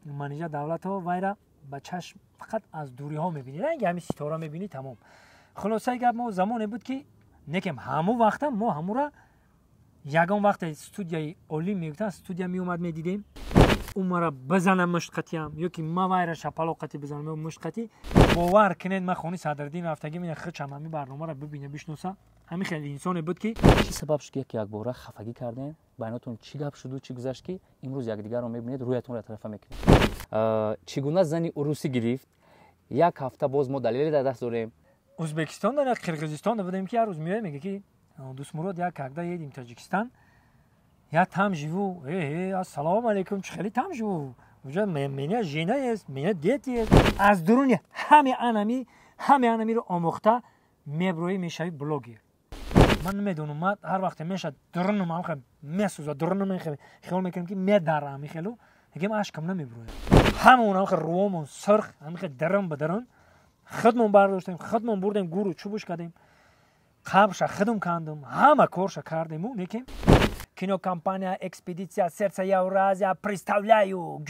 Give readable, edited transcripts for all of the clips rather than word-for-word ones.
منیجر دولت ها وایرا با چشم فقط از دوری ها میبینی، رنگ همین ستاره میبینی تمام. خلاصه گپ ما زمانی بود که نکم همون وقتا ما همون را یگان وقت استودیوی اولی میگفتن استودیو میومد میدیدیم اون مرا بزنم مشقتیم یا که ما وایرا شپلوقتی بزنم مشقتی باور کنید من خونی صدردین رفتگی من خچم همین برنامه را ببینه بشناسه. همین خیلی انسانی بود که چی سبب شد که یک بار خفگی کردین بیناتون چی گپ شد و چی گذشت که امروز یکدیگر رو میبینید رویتون را طرفه میکنید؟ چگونه زنی عروسی گرفت؟ یک هفته باز ما دلیلی در دست داریم. ازبکستان در قرقیزستان بودیم که هر روز میاد میگه که دوست مراد یک کاغدا یدیم تاجیکستان یا там живу السلام علیکم چه خیلی там живу اونجا меня жена есть меня дети есть از درون همه انمی رو آموخته میبروی میشوی بلوگر. من نمیدونم ما هر وقت میشه درونم هم میسوزه درونم خیال میکنم که میدارم میخلو میگم اشکم نمیبروی همون هم رومون سرخ هم درم به درون خدمون برداشتیم خدمون بردیم گورو چوبش کردیم قبش خدم کندم همه کارش کردیم و میگیم кинокомпания «Экспедиция сердца Евразия» представляю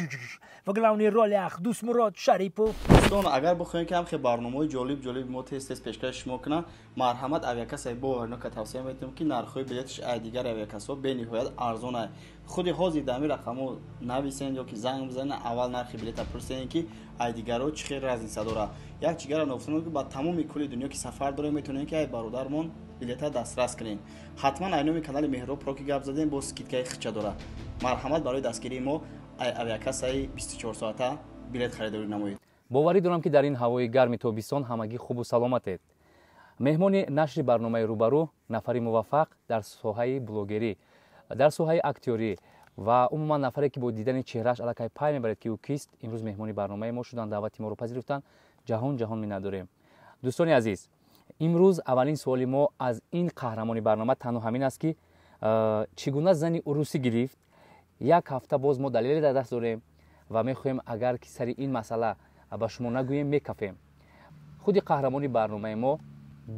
в главной роли Дусмурод Шарипов. دوستان اگر بخواین که هم خیلی برنامه‌های جالب ما تست پیشکش شما کنه مرحمت اویاکسای با اینا که توصیه میتونم که نرخ‌های بلیتش دیگر اویاکسا به نهایت ارزانه. خود حاضر دمی رقمو نویسین یا که زنگ بزنین اول نرخ بلیت پرسین که دیگرو چه خیر از این صدورا یک چیگر نفتون که با تمام کل دنیا که سفر داره میتونین که برادرمون بلیت دسترس کنین. حتما اینو می کانال مهراب پرو که گپ زدین با سکیتکای خچه داره. مرحمت برای دستگیری ما اویاکسای 24 ساعته بلیت خریداری نمایید. باوری دارم که در این هوای گرم تابستان همگی خوب و سلامتید. مهمان نشر برنامه روبرو نفری موفق در ساحه بلوگری، در ساحه اکتوری و عموما نفری که با دیدن چهرهش الکای پای میبرد که او کیست امروز مهمانی برنامه ما شدن، دعوت ما رو پذیرفتن. جهان می نداریم. دوستان عزیز، امروز اولین سوال ما از این قهرمانی برنامه تنها همین است که چگونه زنی عروسی گرفت. یک هفته باز ما دلیلی در دست داریم و میخوایم اگر که سر این مسئله با شما نگوییم میکفیم. خود قهرمانی برنامه ما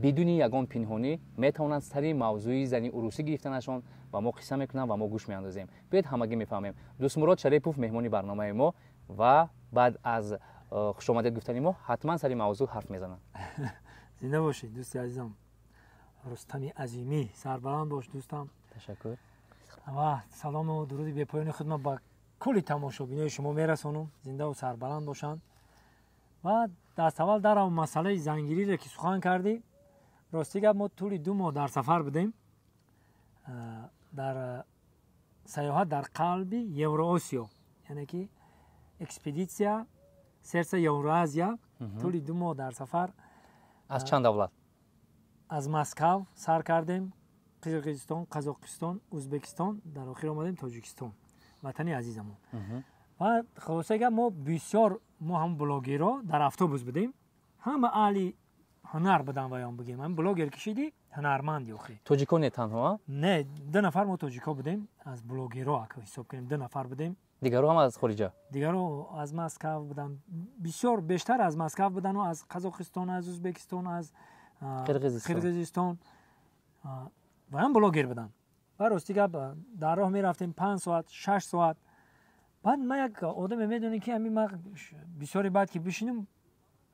بدون یگان پنهانی میتونن سری موضوعی زنی عروسی گرفتنشون و ما قصه میکنن و ما گوش میاندازیم. بیاید همگی میفهمیم. دوست مراد شریپوف مهمانی برنامه ما و بعد از خوش آمدید گفتن ما حتما سری موضوع حرف میزنن. زنده باشید دوستی عزیزم. رستمی عظیمی سربلند باش دوستم. تشکر. و سلام و درود بی پایان خدمت با کلی تماشاگران شما میرسونم. زنده و سربلند باشند. و دست اول در مسئله زنگیری را که سخن کردی، راستی که ما طول 2 ماه در سفر بودیم در سیاحت در قلب یوراسیا، یعنی که اکسپدیسیا سرس یورازیا. طول 2 ماه در سفر از چند دولت؟ از مسکو سر کردیم، قرقیزستان، قزاقستان، ازبکستان، در آخر آمدیم تاجیکستان، وطن عزیزمون. و خلاصه که ما بسیار ما هم بلاگرها در اتوبوس بودیم، همه اهل هنر بودن ویان بگیم. هم بلاگر کشیدی هنرمندی آخه. تاجیکان تنها؟ نه 2 نفر ما تاجیکا بودیم از بلاگرها که حساب کنیم 2 نفر بودیم. دیگرو هم از خارجه؟ دیگرو از مسکو بودن، بسیار بیشتر از مسکو بودن و از قزاقستان، از ازبکستان، از قرقیزستان و هم بلاگر بودن. و راستی که در راه می رفتیم 5 ساعت 6 ساعت. بعد ما یک آدم میدونی که همین ما بسیاری بعد که بشینیم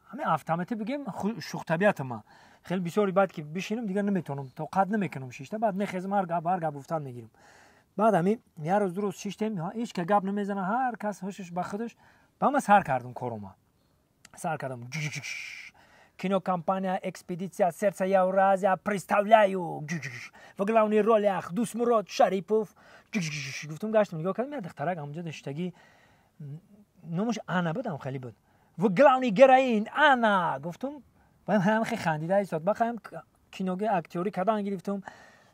همین автомати بگیم شوخ طبیعت ما خیلی بسیاری بعد که بشینیم دیگه نمیتونم طاقت نمیکنم شیشته بعد میخزم هر گپ گفتن میگیرم. بعد همین یه روز دو روز شیشتیم هیچ که گپ نمیزنه، هر کس هوشش به خودش. با ما سر کردم کاروما سر کردم кинокомпания «Экспедиция сердца Евразия» представляю в главной роли Дусмурод Шарипов. گفتم گشتم نگاه کردم یه دخترک همونجا داشتگی نامش انا بود، هم خیلی بود. و главный героин انا گفتم با هم خیلی خندیده ایستاد. بعد هم کینوگه اکتوری کردن گرفتم،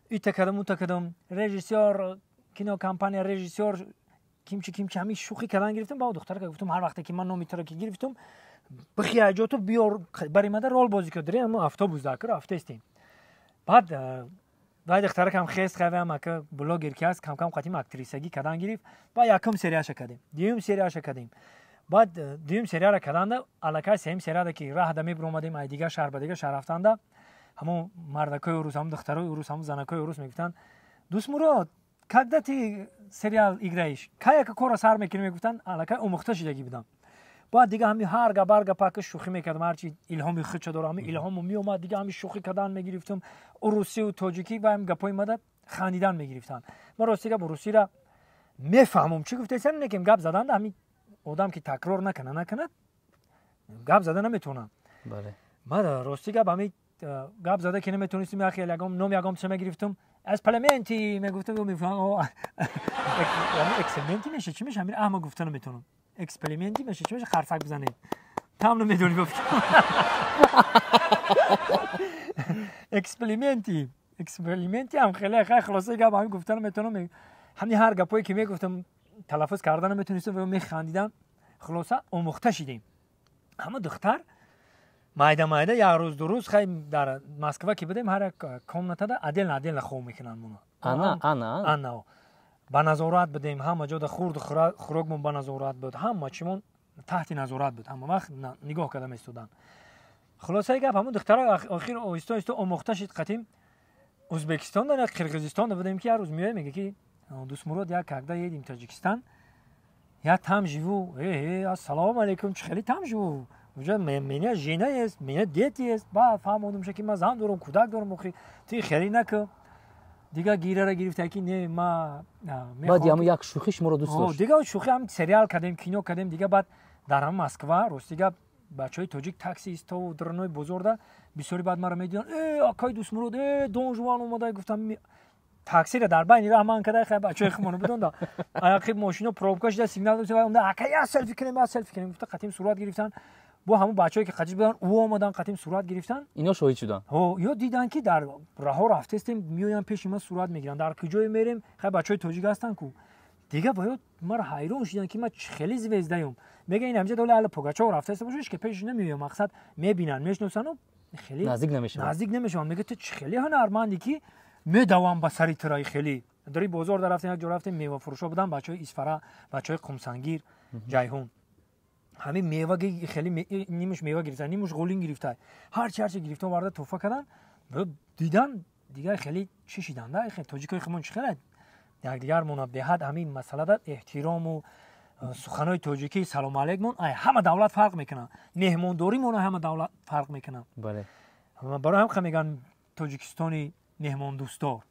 ایت کردم اون کردم رژیسور кинокомпания رژیسور کیمچی همین شوخی کردن گرفتم. با دخترک گفتم هر وقتی که من نامی تو رو گرفتم بخیاجاتو بیار برای من رول بازی کردی. ما اتوبوس داکر افتستیم. بعد دخترک هم خیست خواه هم که بلاگر که است کم کم قطیم اکتریسگی کردن گرفت. با یکم سریاش کردیم، دیوم سریاش کردیم. بعد دیوم سریا را کردند الکای سیم سریا که راه دمی برآمدیم ای دیگه شهر به دیگه شهر رفتند. همون مردکای روس هم دخترای روس هم زنکای روس میگفتن دوست مراد когда ты сериал играешь, как кора сар мекунем мегуфтан алака омухта шидагӣ будам. بعد دیگه همین هرگا برگا پاک شوخی میکردم هرچی الهامی خود دارم همین الهامو میومد دیگه همین شوخی کردن میگرفتم روسی و تاجیکی و هم گپای مدد خندیدن میگرفتن ما راستیگه با روسی را میفهمم چی گفته سن نکیم گپ زدن همین آدم که تکرار نکنه گپ زدن نمیتونم بله ما راستیگه با همین گپ زده که نمیتونستم یا خیلی یگام نام یگام چه میگرفتم از پارلمنتی میگفتم میفهمم اکسلمنتی میشه چی میشه همین اما گفتن نمیتونم اکسپریمنتی میشه چه میشه خرفک بزنید تام نمیدونی گفت اکسپریمنتی هم خیلی خلاصه گپ همین گفتن میتونم همین هر گپایی که میگفتم تلفظ کردن نمیتونستم و میخندیدم خلاصه آموخته شدیم اما دختر مایده یک روز دو روز خیلی در مسکو که بودیم هر کامنته ده عدل خوب میکنن مونو انا با نظارت بدیم همه جا خورد خوراکمون با نظارت بود همه چیمون تحت نظارت بود همه وقت نگاه کردم استودان خلاصه گپ همون دخترها آخر آهسته آموخته شد قدیم ازبکستان در قرقیزستان بودیم که هر روز میاد میگه که دوست مراد یک کاغدا یدیم تاجیکستان یا تام جیو السلام علیکم چخلی تام جیو وجا منیا جینا است منیا دیتی است با فهمیدم که ما زن دارم کودک دارم اخی تی خری نکه دیگه گیره را گرفته که نه ما بعد هم یک شوخی شما رو دوست داشت دیگه شوخی هم سریال کردیم کینو کردیم دیگه بعد در هم مسکو راستیگه بچهای تاجیک تاکسی است و درنوی بزرگ بسیاری بعد ما رو میدیدن آکای دوست مراد دون جوان اومده گفتم تاکسی را در بین رحمان کده خیلی بچهای خمونو بدون دا آخر ماشینو پروبکاش ده سیگنال داد اون آکای سلفی کنیم گفت قدیم صورت گرفتن با همون بچه‌ای که خجل بودن او اومدن قدیم صورت گرفتن اینا شاهد شدن یا دیدن که در راه رفته استیم میایم پیش ما صورت میگیرن در کجای میریم خیلی بچهای تاجیک هستن کو دیگه باید ما را حیران شدن که ما خیلی زوزدایم میگه این همجا دوله ال پوگاچو رفته است باشش که پیش نمیایم مقصد میبینن میشناسن و خیلی نزدیک نمیشن میگه تو خیلی هنرمندی که میدوام با سری ترای خیلی داری بازار در رفتیم یک جا رفتیم میوه فروشا بودن بچهای اسفره بچهای قمسنگیر جیهون همین میوه خیلی نیمش میوه گرفتن نیمش غولین گرفته هر چی گرفتن وارد توفه کردن دیدن دیگه خیلی چی شدن ده خیلی تاجیکای خمون خیلی یک دیگر منبهات همین مسئله ده احترام و سخنای تاجیکی سلام علیکم همه دولت فرق میکنه مهمانداری مون همه دولت فرق میکنه بله برای هم میگن تاجیکستانی مهمان دوستار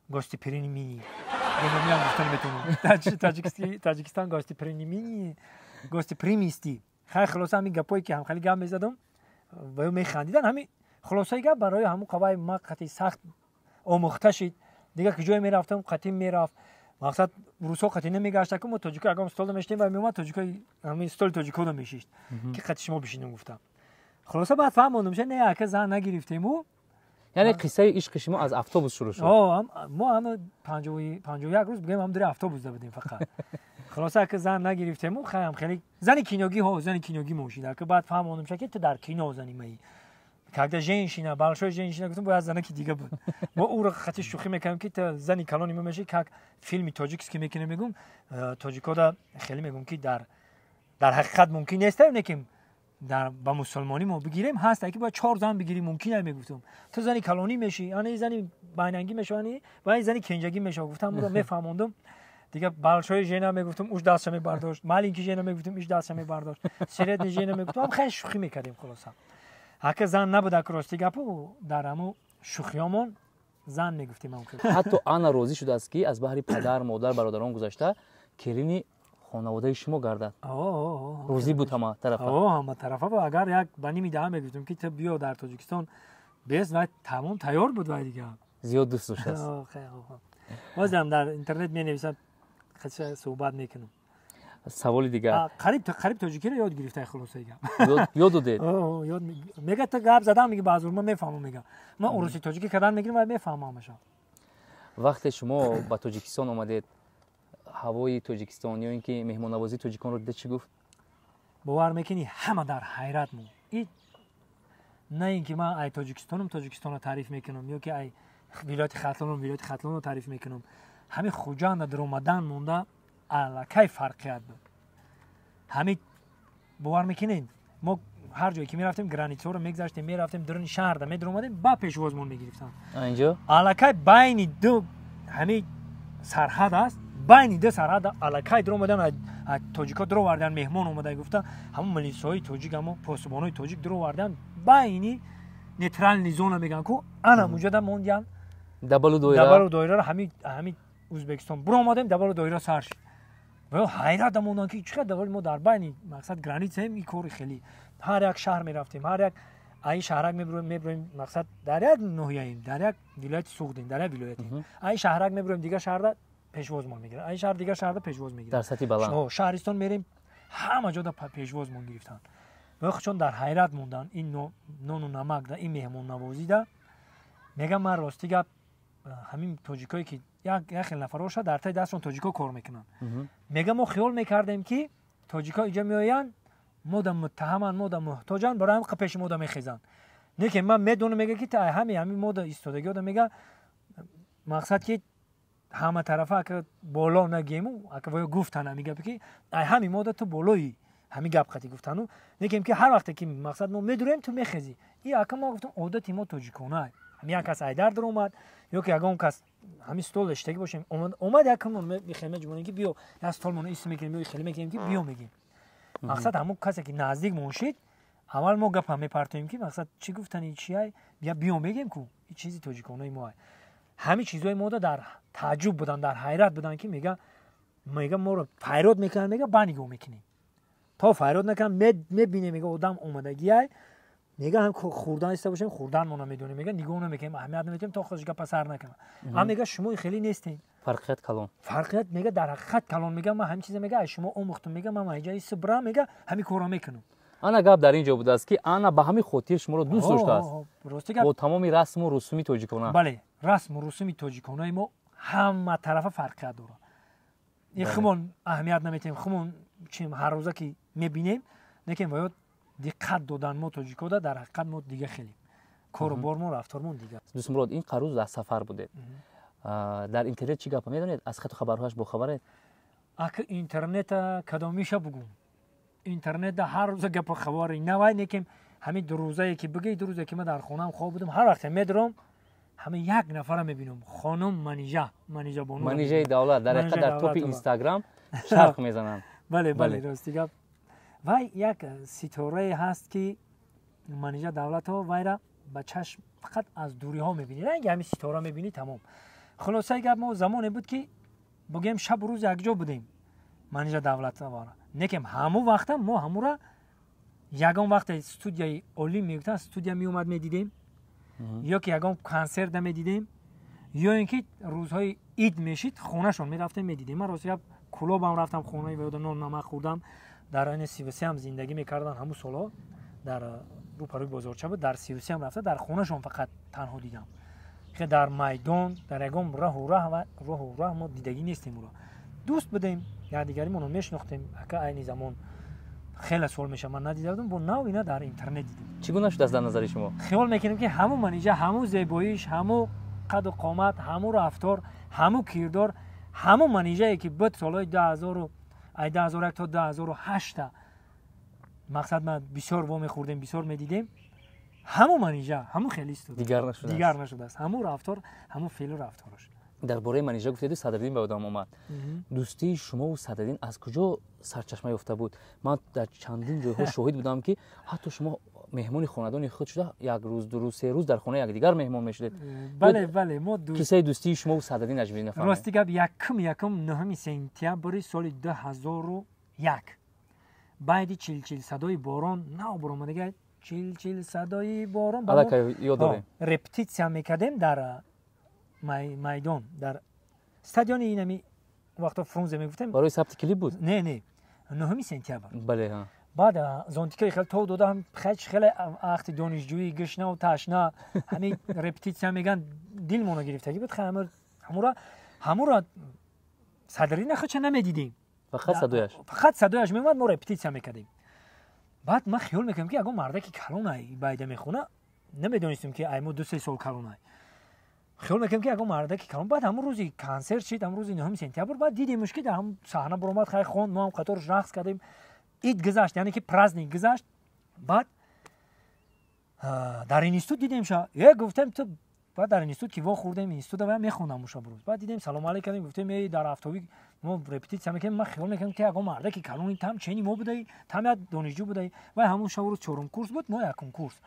گوشت پرینی مینی میگم گفتن میتونم تاجیکستان گوشت پرینی مینی گوشت پریمیستی خیلی خلاصه همین گپایی که هم خیلی گپ میزدم و میخندیدن همین خلاصه گپ برای همون قوای ما قطعی سخت آموخته شد دیگه که جای میرفتم قطعی میرفت مقصد روسا قطعی نمیگشت که ما تاجیکا اگه استاد میشتیم و میومد تاجیکای همین استاد تاجیکو رو میشیشت که قطعی شما بشینم گفتم خلاصه بعد فهمیدم که نه که زن نگرفتیم و یعنی قصه عشق شما از اتوبوس شروع شد ما هم 51 روز بگیم هم در اتوبوس بودیم فقط خلاصه که زن نگرفتیم و خیلی زن کینوگی موشیده که بعد فهمیدم که تو در کینو زنی می که جنشینه بالشوی جنشینه گفتم باید زنه که دیگه بود ما او رو خطی شوخی میکنم که تو زنی کلانی میشه که فیلمی تاجیکس که میکنه میگم تاجیکا دا خیلی میگم که در حقیقت ممکن نیست نکیم در با مسلمانی ما بگیریم هست که باید 4 زن بگیریم ممکنه میگفتم تو زنی کلانی میشی یعنی زنی بیننگی میشونی و این زنی کنجگی میشه گفتم رو میفهموندم دیگه بالشوی ژنا میگفتم اوش دستم برداشت مالینکی ژنا میگفتم ایش دستم برداشت سرت ژنا میگفتم خیلی شوخی میکردیم خلاصا هک زن نبوده که راستی گپو در همو شوخیامون زن میگفتیم حتی آن راضی شده است که از بحر پدر مادر برادران گذشته کلینی خانواده شما گردد روزی بود همه طرفا همه طرفا و اگر یک بنی میده میگفتم که تو بیا در تاجیکستان بیس و تمام تیار بود و دیگه زیاد دوست داشت است بازم در اینترنت می نویسم خیلی صحبت میکنم سوال دیگه قریب تاجیکی رو یاد گرفته خلاصه یاد دید یاد میگه تا گپ زدم میگه بعضی ما میفهمم میگه ما اوروسی تاجیکی کردن میگیریم و میفهممش وقتی شما به تاجیکستان اومدید هوای تاجیکستان یا اینکه مهمان نوازی تاجیکان رو دیدید چی گفت باور میکنی همه در حیرت مون نه اینکه من ای تاجیکستان رو تعریف میکنم یا که ای ولایت ختلان رو تعریف میکنم همین خوجان در اومدن مونده الکی فرقیت بود همین باور میکنین ما هر جایی که میرفتیم گرانیتو رو میگذاشتیم میرفتیم درون شهر ده میدر اومدیم با پیشوازمون میگرفتن اینجا الکی بین دو همین سرحد است بین دو سرحد الکای در اومدن تاجیکا در آوردن مهمان اومده گفتن همون ملیسای تاجیک همون پاسبانای تاجیک در آوردن بین نیترال زون میگن کو انا موجوده موندن دبل دایره رو همین ازبکستان برو اومدیم دبل دایره سرش و حیرت موندن که چقدر ما در بین مقصد گرانیت هم این کاری خیلی هر یک شهر میرفتیم هر یک ای شهرک میبریم مقصد در یک ناحیه‌ایم در یک ولایت سوختیم در یک ولایتیم ای شهرک میبریم دیگه شهر پیشواز ما میگیره ای شهر دیگه شهر پیشواز میگیره در سطح بلند شهرستان میریم همه جا پیشواز ما گرفتن و چون در حیرت موندن این نون و نمک ده این مهمون نوازی ده میگم من راستی گپ همین تاجیکایی که یک خیلی نفراشه در تای دستشون تاجیکا کار میکنن میگم ما خیال میکردیم که تاجیکا اینجا میآیند مودم متهمن مودم محتاجن برای هم پیش مودم میخیزن نه که من میدونم میگه که تا همین مود ایستادگی آدم میگه مقصد که همه طرفه که بالا نگیمو اگه گفتن میگه که همین مود تو بالایی همین گپ خطی گفتن نه که هر وقت که مقصد ما میدونیم تو میخیزی این اگه ما گفتم عادت ما تاجیکانه همین کس ایدر در اومد یا که اگه اون کس همین استول اشتگی باشیم اومد یکم میخیمه جمونه که بیا استول مون اسم میگیم یا خیلی میگیم که بیا میگیم مقصد همون کسی که نزدیک مونشید اول ما گپ هم میپرتیم که مقصد چی گفتن این چیه بیا میگیم کو این چیزی تاجیکانه ما همین چیزای ما در تعجب بودن در حیرت بودن که میگه ما رو فریاد میکنن میگه بانیگو میکنیم تا فریاد نکنن میبینه میگه آدم اومدگیه میگه هم خوردن است باشیم خوردن ما نمیدونیم میگه نگاه نمیکنیم اهمیت نمیدیم تا خودش گپ سر نکنه هم میگه شما خیلی نیستین فرقیت کلان میگه در حقیقت کلان میگه ما همین چیزا میگه شما اومختم میگه من اینجا صبر میگه همین کارا میکنم انا گپ در اینجا بوده است که انا به همین خاطر شما رو دوست داشته است با تمام رسم و رسومی تاجیکانه بله رسم و رسومی تاجیکانه ما همه طرف فرقیت داره این خمون اهمیت نمیتیم خمون چیم هر روزه که میبینیم لیکن باید دقت دادن ما تاجیکا در حقیقت ما دیگه خیلی کار و بار ما رفتارمون دیگه دوست مراد این قروز در سفر بوده در اینترنت چی گپ میدونید از خط خبرهاش با خبره اگه اینترنت کدامیشه بگم اینترنت هر روز گپ خبری نوای نیکیم همین دو روزایی که بگی دو روزایی که من در خونم خواب بودم هر وقت میدرم همین یک نفر میبینم خانم منیژه بانو منیژه دولت در حقیقت در توپ اینستاگرام شرق میزنن بله راستی گپ و یک ستاره هست که منیژه دولت ها وایرا با چشم فقط از دوری ها میبینی رنگ همین ستاره میبینی تمام خلاصه گپ ما زمانی بود که بگیم شب روز یک جا بودیم منیژه دولت ها نکم همون وقتا ما همون را یگان وقت استودیوی اولی میگفتن استودیو می اومد میدیدیم یا که یگان کنسرت میدیدیم یا اینکه روزهای عید میشید خونه شون میرفتیم میدیدیم من راستش کلوب هم رفتم خونه و نون نمک خوردم در این 33 هم زندگی میکردن همون سالا در روپروی بازارچه بود در 33 هم رفته در خونه شون فقط تنها دیدم که در میدان در یگان راه ما دیدگی نیستیم رو دوست بودیم یا دیگریمون رو میشناختیم که این زمان خیلی سوال میشه من ندیده بودم با نو اینا در اینترنت دیدیم چگونه شد از نظر شما خیال میکنیم که همون منیژه همون زیباییش همون قد و قامت همون رفتار همون کردار همون منیژه‌ای که بود سالهای 2001 تا 2008 مقصد ما بسیار وام خوردیم بسیار میدیدیم همون منیژه همون خیلی است دیگر نشده است همون رفتار همون فعل و رفتارش درباره منیژه گفتید صدرالدین به آدم اومد دوستی شما و صدرالدین از کجا سرچشمه یافته بود من در چندین جاها شاهد بودم که حتی شما مهمون خاندان خود شده یک روز دو روز سه روز در خانه یک دیگر مهمان میشدید بله ما کیسه دوستی شما و صدرالدین اجبری نفهمید راستی گپ یکم 9 سپتامبر سال 2001 بعد چیل صدای باران نه برآمدگی چیل صدای باران الان یاد دارم رپتیسیون میکردیم در میدان در استادیوم اینمی وقتا فرانزه میگفتیم برای ثبت کلیپ بود نه 9 سپتامبر بله ها بعد زانتیکای خیلی تو دادم خیلی وقت دانشجویی گشنه و تشنه همین رپتیسیون میگن دلمون گرفتگی بود همون را صدرالدین خودش نمیدیدیم فقط صدایش میومد ما رپتیسیون میکردیم بعد ما خیال میکنم که اگه مرده که کلونه بایده میخونه نمیدونستیم که ایمو 2-3 سال کلونه خیال میکنم که اگه مرده که کلون بعد همون روزی کنسرت شد همون روزی 9 سپتامبر بعد دیدیمش که در هم صحنه برآمد خیلی خوند ما هم قطارش رقص کردیم عید گذشت یعنی که پرازنیک گذشت بعد در این استودیو دیدیم گفتم تو بعد در اینستیتوت که وا خوردیم اینستیتوت و میخوندم موشا بروز. بعد دیدیم سلام علیک کردیم گفتیم ای در افتابی ما رپتیسیون میکنیم. من خیال میکنم که اگه مرده که کلون تام چینی ما بودی تام یاد دانشجو بودی و همون شب چهارم کورس بود ما یکم کورس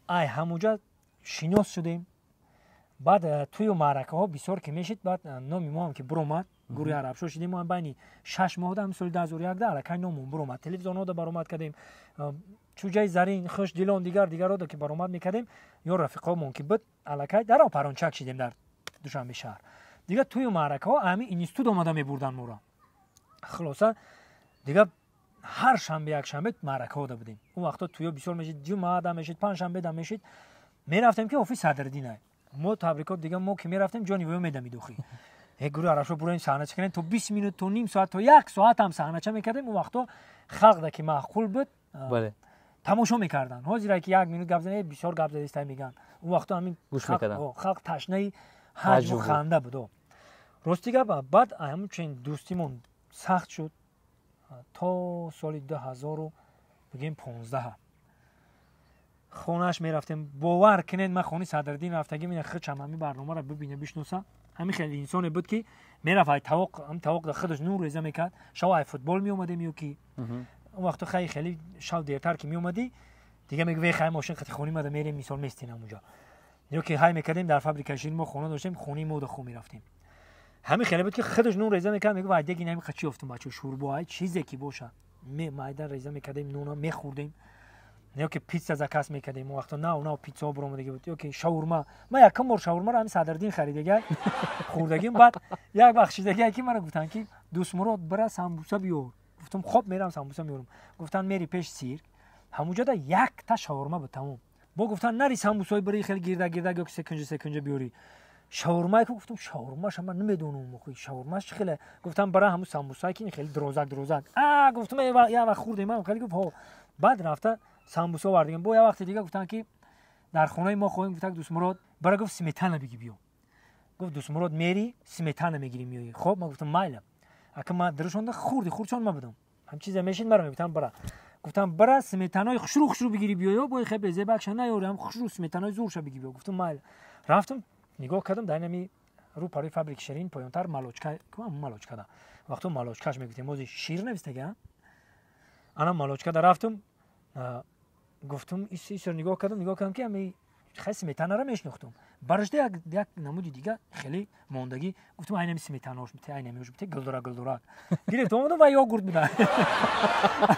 ای همونجا شیناس شدیم. بعد توی معرکه ها بسیار که میشید. بعد نامی ما هم که برومد گروه عرب شو شدیم. ما بین 6 ماه دام سال 2001 در که نامون برومد تلویزیون ها برآمد کردیم. چوجای زرین خوش دلون دیگر رو که برآمد میکردیم. یا رفیقامون که بود الکای در آپرانچک شدیم در دوشنبه شهر. دیگه توی معرکه ها همین اینستیتوت اومده میبردن ما را. خلاصا دیگه هر شنبه یک شنبه معرکه ها بودیم. اون وقتا توی بسیار میشید جمعه دم میشید پنج شنبه دم میشید. میرفتیم که آفیس صدردینه ما تبریکات دیگه ما که میرفتیم جانی ویو میدم میدوخی یک گروه عربشو برو این صحنه چکنن تو 20 مینوت تو نیم ساعت تو یک ساعت هم صحنه چه میکردیم. اون وقتا خلق که معقول بود بله تماشا میکردن. حاضر که یک مینوت گپ زدن بسیار گپ زدن میگن. اون وقتا همین گوش میکردن. خلق تشنه حجم و خنده بود. راستی گپ بعد همون چین دوستیمون سخت شد تا سال 2000 بگیم 15 خونه‌اش میرفتیم. باور کنید من خونه صدردین رفتگی من خود چمامی برنامه رو ببینه بشناسه. همین خیلی انسانی بود که میرفت توقع خودش نور ریزه میکرد. شو فوتبال می اومدیم یو کی اون وقت خیلی شو دیرتر که می اومدی دیگه میگه خیلی ماشین خط خونی ما میریم مثال میستینم اونجا. یو کی های میکردیم در فابریکه ما خونه داشتیم خونی مود خو میرفتیم. همین خیلی بود که خودش نور ریزه میکرد. میگه وای دیگه نمی خچی افتم بچو شوربای چیزی که باشه مایدن ریزه میکردیم نونا میخوردیم. یا که پیتزا زکاس میکردیم اون وقتا نه پیتزا برام دیگه بود. یا که شاورما ما یکم مر شاورما رو همین صدردین خریدگی خوردگیم. بعد یک بخشیدگی که من گفتن که دوست مراد برا سمبوسا بیار. گفتم خب میرم سمبوسا میارم. گفتن میری پیش سیر همونجا دا یک تا شاورما بود تمام. با گفتن نری سمبوسای بری خیلی گیرده یا سکنجه بیاری شاورما. که گفتم شاورما شما نمیدونم مخوی شاورماش خیلی. گفتم برا همون سمبوسا که خیلی دروزک گفتم یا وقت خوردیم من خیلی گفت بعد رفته سمبوسا وردیم. با یه وقت دیگه گفتن که در خونه ما خودیم گفتن دوست مراد برای گفت سمیتانه بگی بیا. گفت دوست مراد میری سمیتانه میگیری میای. خب ما گفتم مایل اگه ما درشون خورد چون ما بدم هم چیز میشین مرا میگفتن برا. گفتم برا سمیتانای خشرو بگیری بیا. با خیلی بزه بکش نه یارم خشرو سمیتانای زورش بگی بیا. گفتم مایل. رفتم نگاه کردم در نمی رو پاره فابریک شیرین پایانتر مالوچکا مالوچکا دا وقتی مالوچکاش میگفتیم موزی شیر نوشته انا مالوچکا دا رفتم گفتم ایسر نگاه کردم که می خیلی سمیتانه را میشناختم. برشته یک نمودی دیگه خیلی موندگی گفتم عین سمیتانه‌اش میته عین میوش میته گلدورا گرفتم اومدم و یogurt میدن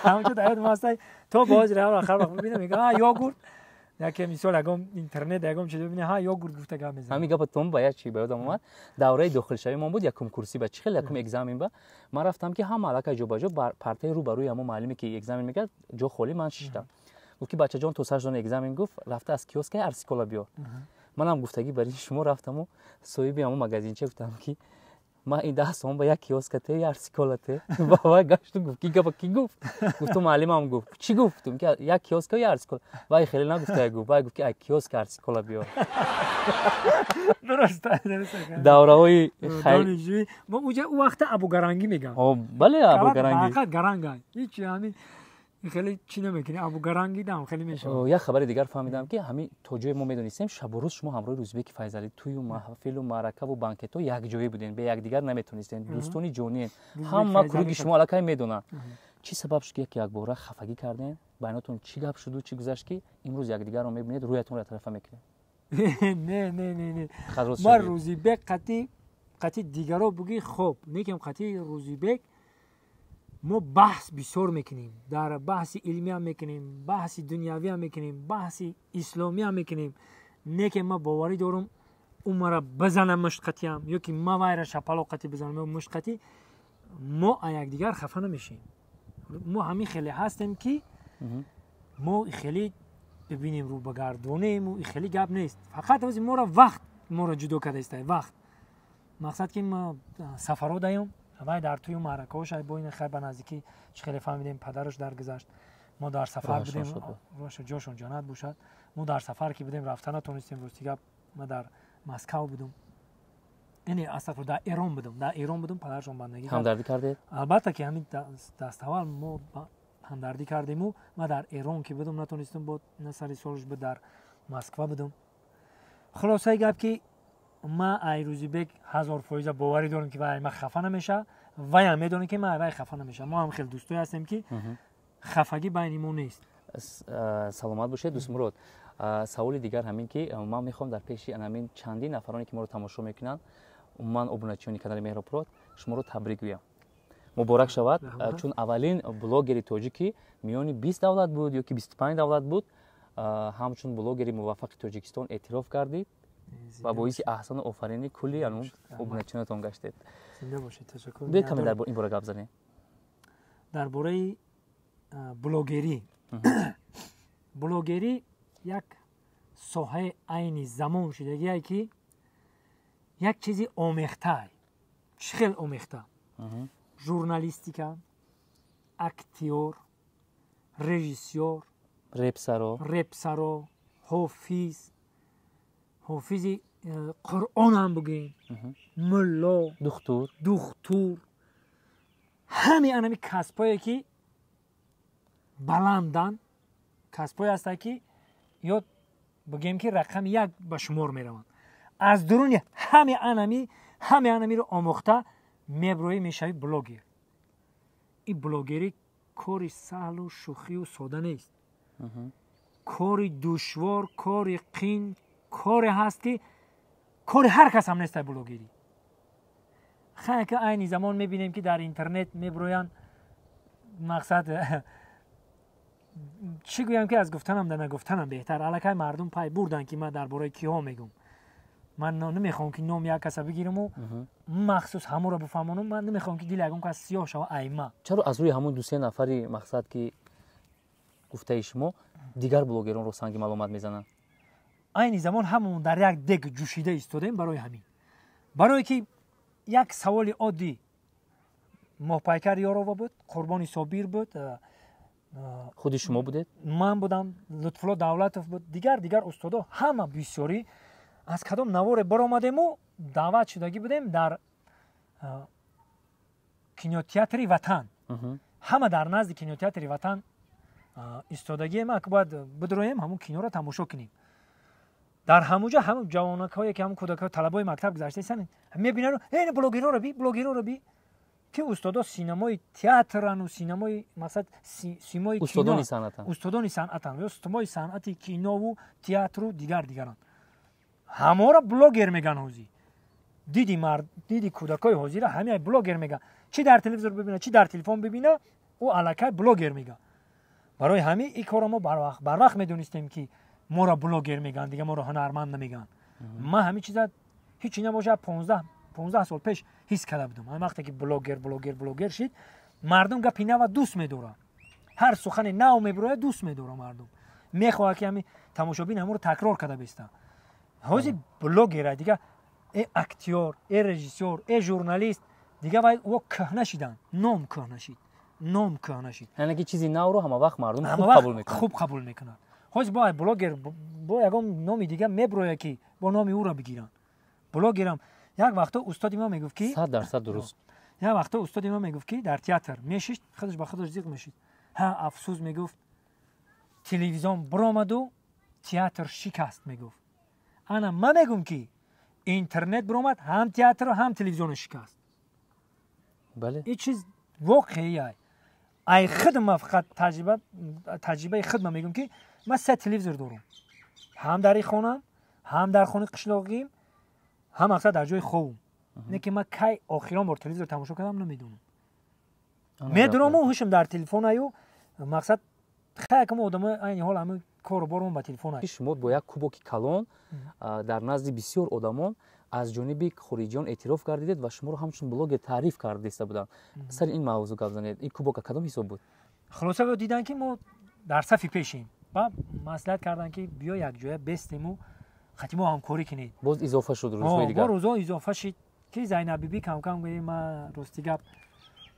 همونجا دایت واسه تو باز راه آخر وقت ببینم میگه یogurt یکی مثال اگم اینترنت اگم چه ببینه یogurt گفته گام میزنه. همین گفتم باید چی باید اومد دوره داخلشوی ما بود یکم کورسی بچه خیلی یکم اگزمین با ما رفتم که هم علاقه جو باجو پرتای رو بروی همون معلمی که اگزمین میکرد جو خالی من شیشتم. گفت که بچه جان تو سرجان اگزمین گفت رفته از کیوسک ارسیکولا بیار. منم گفتگی برای شما رفتم و صاحب همون مغازینچه گفتم که ما این 10 سوم با یک کیوسک ته ارسیکولا ته بابا گشت گفت کی گفتم معلمم گفت چی گفتم که یک کیوسک یا ارسیکولا وای خیلی نگفته گفت که کیوسک ارسیکولا بیار. درسته دوره‌های خیلی ما اونجا اون وقت ابوگرانگی میگن. بله ابوگرانگی فقط گرانگای هیچ همین خیلی چی نمیکنی ابوگرانگی دام خیلی میشه. یه خبر دیگر فهمیدم که همین توجه ما میدونستیم شب و روز شما همراه روزبک فیضعلی توی محفل و معرکه و بانکت یک جایی بودین به یک دیگر نمیتونستین دوستانی جونین هم کروگی شما علاقه میدونن چی سبب شد که یک بار خفگی کردین بیناتون چی گپ شد و چی گذشت که امروز یک دیگر رو میبینید رویتون رو طرفه میکنید؟ نه ما روزبک قطعی دیگر رو بگی خب میگم قطعی روزبک ما بحث بسیار میکنیم در بحث علمی هم میکنیم بحث دنیاوی هم میکنیم بحث اسلامی هم میکنیم. نه که ما باوری دارم اون مرا بزنم مشقتی هم یا که ما وایرا شپالو قطعی بزنم مشقتی ما یک دیگر خفه نمیشیم. ما همین خیلی هستیم که ما خیلی ببینیم رو بگردونیم و خیلی گپ نیست فقط از ما را وقت ما را جدا کرده است وقت مقصد که ما سفرو دایم همه در توی معرکه‌اش با این خیلی نزدیکی خیلی فهمیدیم پدرش درگذشت ما در سفر بودیم روش جاشون جنت باشد ما در سفر که بودیم رفتن نتونستیم روستیگا ما در مسکو بودم یعنی اصلا در ایران بودم پدرشون بندگی همدردی کردید البته که همین دست اول ما همدردی کردیم و ما در ایران که بودم نتونستم با نسلی سالش به در مسکو بودم. خلاصه گپ که ما ایروزیبک 1000% باوری دارم که وای ما خفه نمیشه و هم میدونه که ما وای خفه نمیشه. ما هم خیلی دوستایی هستیم که خفگی بینمون نیست. سلامت باشید دوست مراد. سوال دیگر همین که من میخوام در پیش همین چندین نفرانی که ما رو تماشا میکنن من ابوناچیونی کانال مهرپرود شما رو تبریک گویم. مبارک شود چون اولین بلوگری توجیکی میانی 20 دولت بود یا که 25 دولت بود همچون بلوگری موفق توجیکستان اعتراف کردید و باعث احسان و آفرینی کلی انو ابوناچیونتون گشتید. زنده باشید. تشکر. بیاید کمی در این باره گپ زنیم. درباره بلوگری بلوگری یک ساحه عین زمان شدگیه که یک چیزی آمیخته خیلی آمیخته ژورنالیستیکا اکتیور رژیسور رپسرا حافظی قرآن هم بگیم ملا دختور همه کسبایی که بلندن کسبایی هسته که یا بگیم که رقم یک به شمار میروند از درون همه انمی رو آموخته میبروی میشوی بلوگر. این بلوگری کاری سهل و شوخی و ساده نیست. کاری دشوار، کاری قین، کاری هست که کاری هر کس هم نیست. بلوگری خیلی که این زمان میبینیم که در اینترنت میبروین مقصد چی گویم که از گفتنم در نگفتنم بهتر الکی مردم پای بردن که من درباره کیها میگم. من نمیخوام که نام یک کس بگیرم و مخصوص همون رو بفهمونم. من نمیخوام که دل یکم کس سیاه شوه ایما. چرا از روی همون 2-3 نفری مقصد که گفته شما دیگر بلوگران رو سنگ معلومات میزنن؟ این زمان همون در یک دگ جوشیده ایستادیم برای همین. برای که یک سوال عادی محپیکر یارو بود، قربانی صابیر بود، خودی شما بودید؟ من بودم، لطفالله دولتوف بود، دیگر استادا همه بسیاری از کدام نوار برآمدیم و دعوت شدگی بودیم در کینوتئاتر وطن. همه در نزد کینوتئاتر وطن ایستادگی ما که باید بدرویم همون کینو رو تماشا کنیم. در همونجا همون جوانکایی که همون کودک‌ها طلبای مکتب گذشته هستن میبینن این بلوگرا رو بی که استادا سینمای تئاترن و سینمای مقصد سیمای استادانی صنعتن یا استادای صنعتی کینو و تئاتر و دیگران همه را بلوگر میگن. حوزی دیدی کودکای حوزی را همه بلوگر میگن. چی در تلویزیون ببینه چی در تلفن ببینه او الکای بلوگر میگه. برای همین این کارو ما بر وقت میدونستیم که ما را بلوگر میگن دیگه ما را هنرمند نمیگن. ما همین چیزا هیچ نباشه 15 سال پیش حس کرده بودم. همین وقتی که بلوگر شد مردم گپی نو دوست میداره. هر سخن نو میبره دوست میداره مردم. میخواد که همین تماشابین همو رو تکرار کرده بیسته. حوزی بلوگر دیگه ای اکتیور ای رژیسور ای ژورنالیست دیگه باید او کهنه شدن. نام کهنه شد. یعنی که چیزی نو رو همه وقت مردم خوب قبول میکنن. حوزی باید بلوگر با یکم نامی دیگه میبره که با نام او را بگیرن. بلوگرم یک وقتا استادی ما میگفت که 100% درست. یک وقتا استادی ما میگفت که در تئاتر میشید خودش با خودش زیق میشید. ها افسوس میگفت تلویزیون برآمد و تئاتر شکست میگفت. انا ما میگم که اینترنت برآمد هم تئاتر و هم تلویزیون شکست. بله این چیز واقعیه. ای خدمت فقط تجربه خدمت میگم که من 3 تلویزیون دارم. هم در خونه هم در خونه قشلاقیم هم اصلا در جای خوبم. نه که من کی آخرام بار تلویزیون تماشا کردم نمیدونم. میدونم و هوشم در تلفن ایو مقصد خیلی کم آدم این حال همه کار بارم با تلفن ای. شما با یک کوبک کلان در نزد بسیار آدمان از جانب خارجیان اعتراف کردید و شما رو همچون بلوگ تعریف کرده بودن. سر این موضوع گپ زنید. این کوبک کدام حساب بود؟ خلاصه دیدن که ما در صف پیشیم. با مصلحت کردن که بیا یک جای بستیم و خاطی ما همکاری کنید. باز اضافه شد روزهای دیگه. روزا اضافه شد که زینب بیبی کم گفتیم ما راستی گپ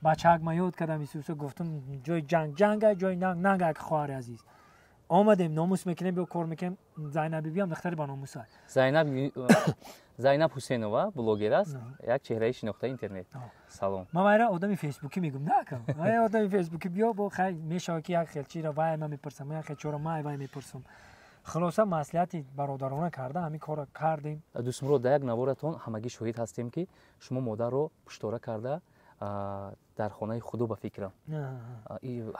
بچه‌ک ما یاد کردم ایسوسو گفتم جای جنگ جای ننگ خواهر عزیز آمدیم ناموس میکنیم بیا کار میکنیم. زینب بیبی هم دختری با ناموس است. زینب حسینова بلوگر است. یک چهره شناخته اینترنت. سلام. ما میرا آدمی فیسبوکی میگم نکن. آیا آدمی فیسبوکی بیا با خیلی میشه که یک خیلی چی را وای من میپرسم یک خیلی چرا ما وای میپرسم. خلاصه маслиҳати бародарона карда ҳамин корро кардем. дӯстмурод дар як наворатон ҳамагӣ шоҳид ҳастем ки шумо модарро пуштора карда дар хонаи худо ба фикрам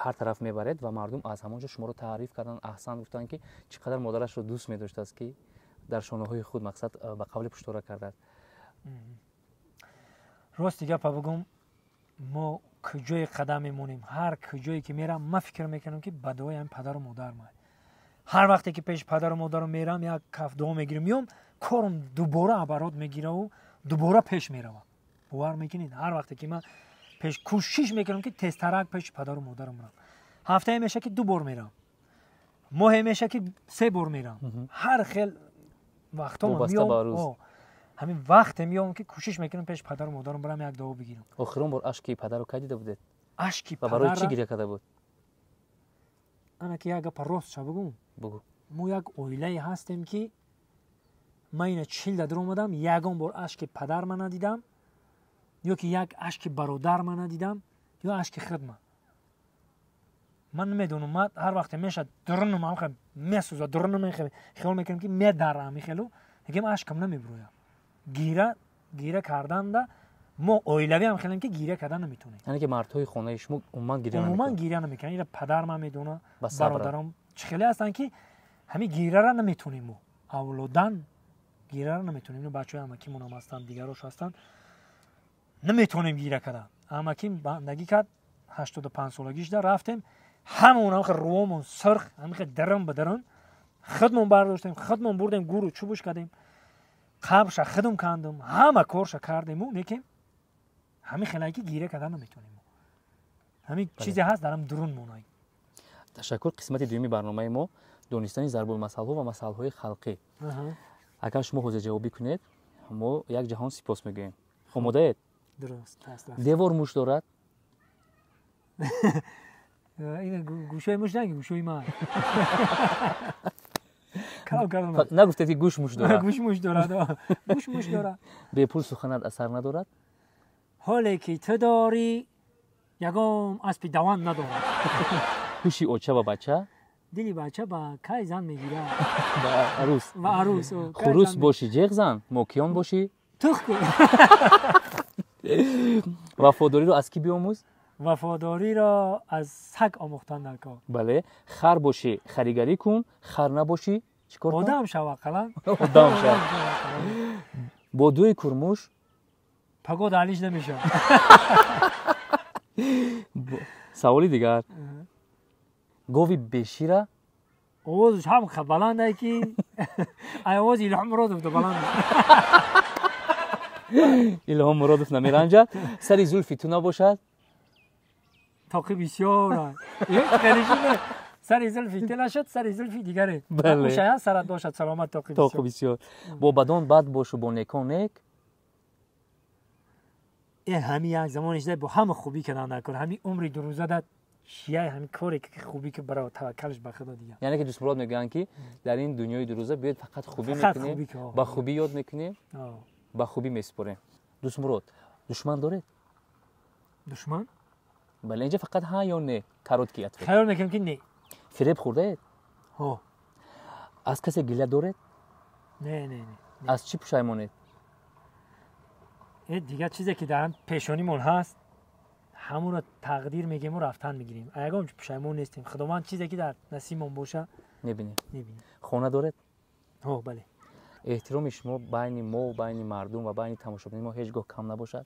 ҳар тараф мебаред ва мардум аз ҳамон ҷо шуморо таъриф кардан аҳсан гуфтанд ки чӣ қадар модарашро дӯст медоштааст ки дар шонаҳои худ мақсад ба қавле пуштора кардааст. рости гапа бигӯм мо куҷое қадам мемонем, ҳар куҷое ки мерам ман фикр мекунам ки ба дуои ҳамин падару модарам. ҳар вақте ки пеши падару модарам мерам як каф дуо мегирам, меом корам дубора абарот мегираву дубора пеш меравам. бовар мекунед ҳар вақте ки ман пеш кӯшиш мекунам ки тезтарак пеши падару модарам мерам. ҳафтае меша ки 2 бор мерам, моҳе меша ки 3 бор мерам. ҳар хел вақтома меом, ҳамин вақте меом ки кӯшиш мекунам пеши падару модарам барам як дуо бигирам. охирон бор ашки падаро кай дида будед? Ашки ва барои чӣ гиря карда буд? ана ки як гапа ростша бигӯм. Бугу. мо як оилае ҳастем ки ман ина 40 дар омадам, ягон бор ашки падар ман надидам, ё ки як ашки бародар ман надидам, ё ашки хидма. ман намедонам, ман ҳар вақте меша дурнам амха месӯза дурнам хиёл мекунам ки медарам михелу, мегем ашкам намебирояд. гира карданда мо оилавӣ ҳам хелем ки гиря кардан наметонем. яъне ки мардҳои хонаи шумо умуман гиря намекунанд. ира падар ман медона, бародарам чӣ хеле ҳастанд ки ҳамин гиряра наметонем. мо авлодан гиряра наметонем. ин бачаҳои амакимон ҳам ҳастанд, дигарош ҳастанд, наметонем гиря кардан. амаким бандагӣ кард 85 солагиш да рафтем, ҳамон ҳамха рувомон сирх ҳамха дарам ба даран хидмон бардоштем, хидмон бурдем, гуру чӯбуш кардем, қабша хидм кандем, ҳама корша кардему, лекин ҳамин хелае ки гиря кардан наметонем. ҳамин чизе ҳаст дарам дурун монай. ташаккур. қисмати дуюми барномаи мо донистани зарбулмасъалҳо ва масъалаҳои халқӣ. агар шумо ҳозир ҷавоб кунед, мо як ҷаҳон сипос мегӯем. омодаед? дуруст. девор муш дорад? ин гӯшои муш наги гӯшои ман. нагуфтед ки гӯш муш дорад? гӯш муш дорад. гӯш муш дорад. бепул суханат асар надорад? ҳоле ки ту дорӣ ягон аспи даванд надорад. ҳуши оча ва бача? дили бача ба кай зан мегирад? ба арӯс. ба арӯс. хурус бошӣ ҷеғ зан, мокиён бошӣ тух кун. вафодориро аз ки биомӯз? вафодориро аз саг омӯхтан дар кор. бале. хар бошӣ харигарӣ кун, хар набошӣ чӣ кор кун? одам шава қалан. одам шав. бо дуи курмуш пагод алиш намешавад. саволи дигар. гови бешира овозш ҳам баландае ки овози илҳом муродов да баланд. илҳом муродов намеранҷад. сари зулфи ту набошад? тоқи бисёр. сари зулфи ту нашуд, сари зулфи дигаре. шаяд сарат бошад саломат тоқи бисёр. бо бадон бад бошу, бо некон нек. ҳамин як замонеш да бо ҳама хубӣ кардан дар кор. ҳамин умри дурӯзада шияи ҳамин коре ки хубӣ ки баро таваккалш ба худо дига. яъне ки дӯстмурод мегӯянд ки дар ин дунёи дурӯза биёед фақат хубӣ мекунем, ба хубӣ ёд мекунем, ба хубӣ месупорем. дӯстмурод душман доред? душман? бале, инҷа фақат ҳа ё не каротки атф. хаёл мекунам ки не. фиреб хӯрдаед? ҳо. аз касе гила доред? не. аз чӣ пушаймонед? дигар чизе ки дар пешонимон ҳаст, ҳамонро тақдир мегӯем ва рафтан мегирем. ягон пушаймон нестем. худованд чизе ки дар насибмон боша мебинем. хона доред? ҳо, бале. эҳтироми шумо байни мо, байни мардум ва байни тамошобини мо ҳеҷ гоҳ кам набошад.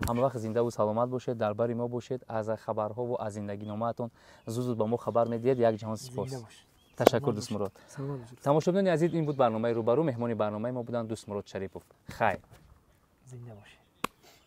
ҳама вақт зиндаву саломат бошед, дар бари мо бошед. аз хабарҳову аз зиндагиномаатон зуд ба мо хабар медиҳед. як ҷаҳон сипос. ташаккур дӯстмурод. тамошобинони азиз, ин буд барномаи рӯбарӯ. меҳмони барномаи мо буданд дӯстмурод шарипов. хайр. зинда бошед.